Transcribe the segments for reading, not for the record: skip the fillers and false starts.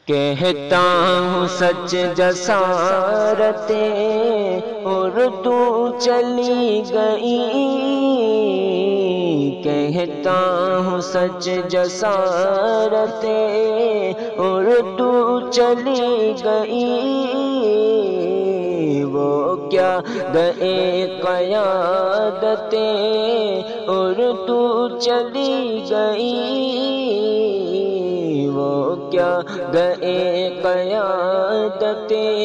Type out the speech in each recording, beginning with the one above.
کہتا ہوں سچ جسارتیں اردو چلی گئی، کہتا ہوں سچ جسارتیں اردو چلی گئی، وہ کیا گئے قیادتیں اردو چلی گئی، وہ کیا گئے قیادتیں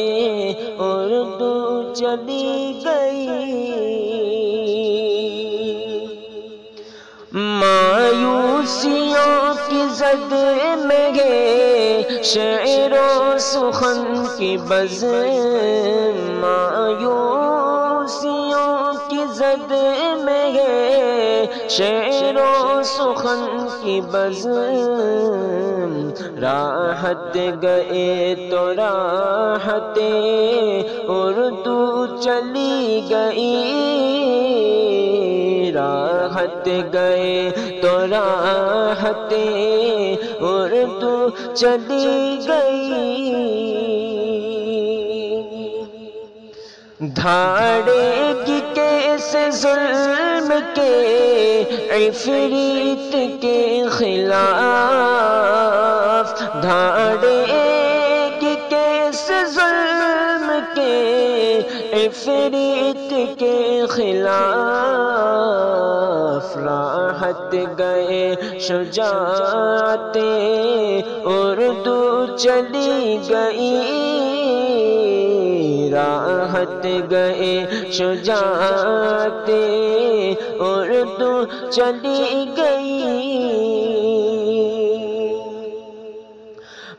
اردو چلی گئی۔ مایوسیوں کی زد میں گئے شعر و سخن کی بزم، مایوسیوں کی زد میں گئے شعر و سخن کی بزم، راحت گئے تو راحت اردو چلی گئی، راحت گئے تو راحت اردو چلی گئی۔ دھاڑے گی کیسے ظلم کے عفریت کے خلاف، دھاڑے گی کیسے ظلم کے عفریت کے خلاف، راحت گئے شجاعتیں اردو چلی گئی، راحت گئے شجاعتیں اردو چلی گئی۔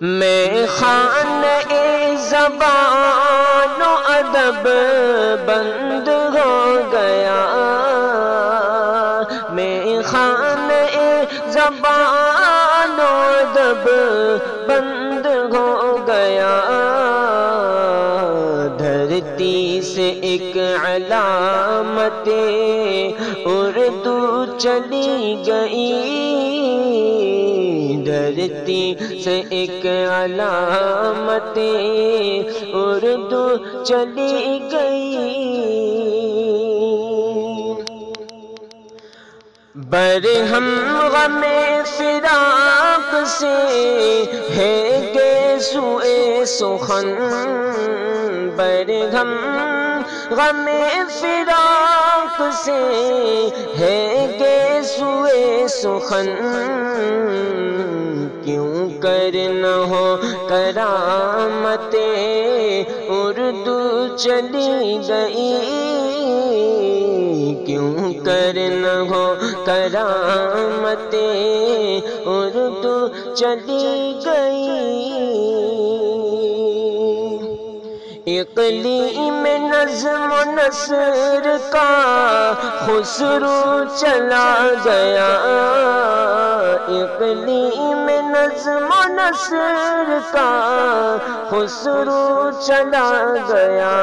میں خانہ زبان و ادب بند ہو گیا، میں خانہ زبان و ادب بند ہو گیا، دھرتی سے ایک علامت اردو چلی گئی، دھرتی سے ایک علامت اردو چلی گئی۔ برہم غم فراق سے ہے گیسوئے سخن، برہم غم فراق سے ہے گیسوئے سخن، کیوں کر نہ ہو کرامت اردو چلی گئی، کیوں کر نہ ہو کرامت اردو چلی گئی۔ اقلیم نظم و نثر کا خسرو چلا گیا، اقلیم نظم و نثر کا خسرو چلا گیا،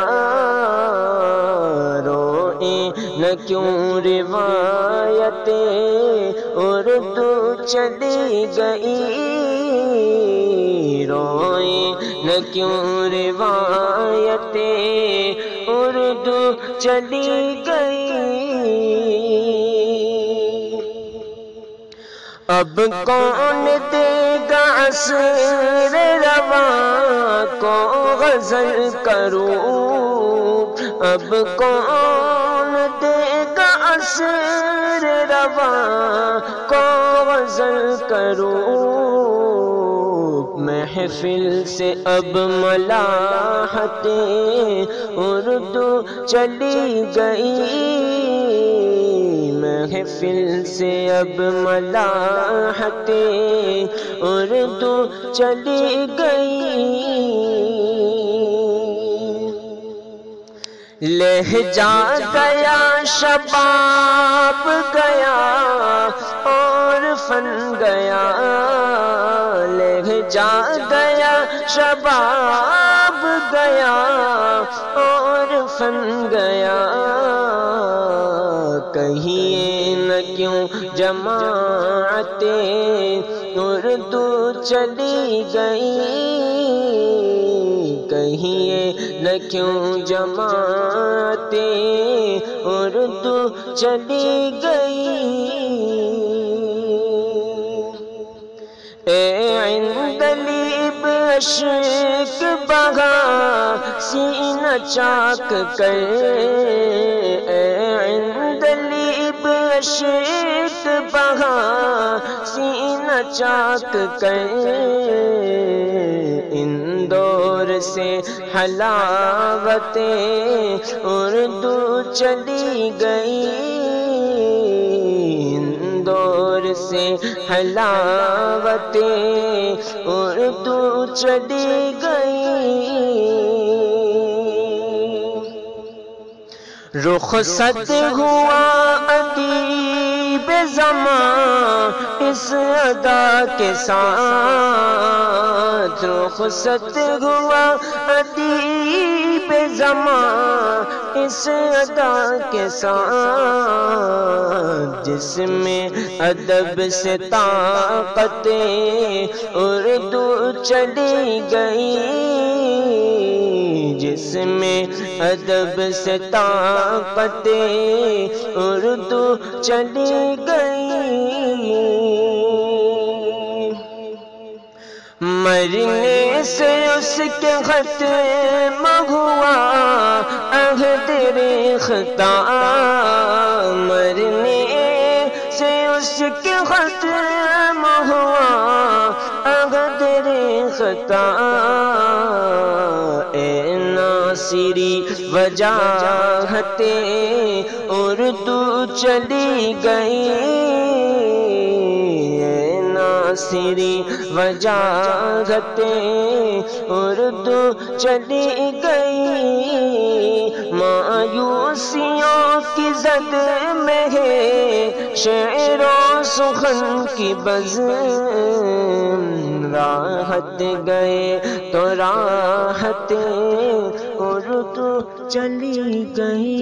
روئیں نہ کیوں روایتیں اردو چلی گئی، روئیں نہ کیوں روایتیں اردو چلی گئی۔ اب کون دے گا عصر رواں کو غزل کروں، اب کون دے گا عصر رواں کو غزل کروں، محفل سے اب ملاحتیں اردو چلی گئی، محفل سے اب ملاحتیں اردو چلی گئی۔ لہجہ گیا شباب گیا اور فن گیا، لہجہ گیا شباب گیا اور فن گیا، کہیے نہ کیوں جماعتیں اردو چلی گئی، کہیے نہ کیوں جماعتیں اردو چلی گئی۔ اے عندلیب اشک بہا سینہ چاک کر، اے عندلیب اشک بہا سینہ چاک کر، ان دور سے حلاوتیں اردو چلی گئی، ان دور سے حلاوتیں اردو چلی گئی۔ رخصت ہوا ادیب زمان اس ادا کے ساتھ، رخصت ہوا ادیب زمان اس ادا کے ساتھ، جس میں ادب سے طاقت اردو چلی گئی، جس میں ادب سے طاقت اردو چلی گئی۔ مرنے سے اس کے ختم ہوا عہد ریختہ، مرنے سے اس کے ختم ہوا عہد ریختہ، اے ناصری وجاہتیں اردو چلی گئی، اے ناصری وجاہتیں اردو چلی گئی۔ مایوسیوں کی زد میں ہے شعر و سخن کی بزم، راحت گئے تو راحتیں اردو چلی گئی۔